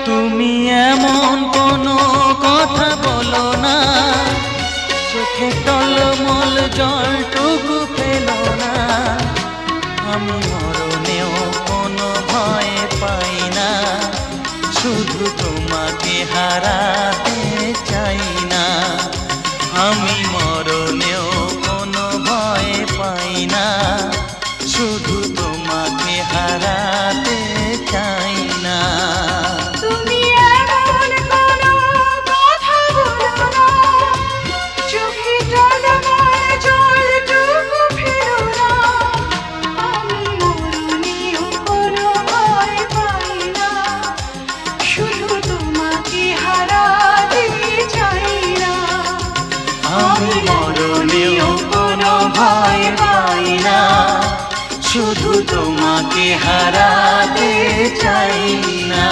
তুমি এমন কোনো কথা বলো না, চোখে টলমল জলটুকু ফেলো না। আমি মরণেও কোনো ভয় পাই না, শুধু তোমাকে হারাতে চাই না। আমি মরণেও কোনো ভয় পাই না, শুধু তোমাকে হারাতে চাই না। তুমি এমন কোনো কথা বলো না, চোখে টলমল জলটুকু ফেলো না। আমি মরণেও কোনো ভয় পাই না, শুধু তোমাকে হারাতে চাই না। আমি মরণেও কোনো ভয় পাই না, শুধু তোমাকে হারাতে চাই না।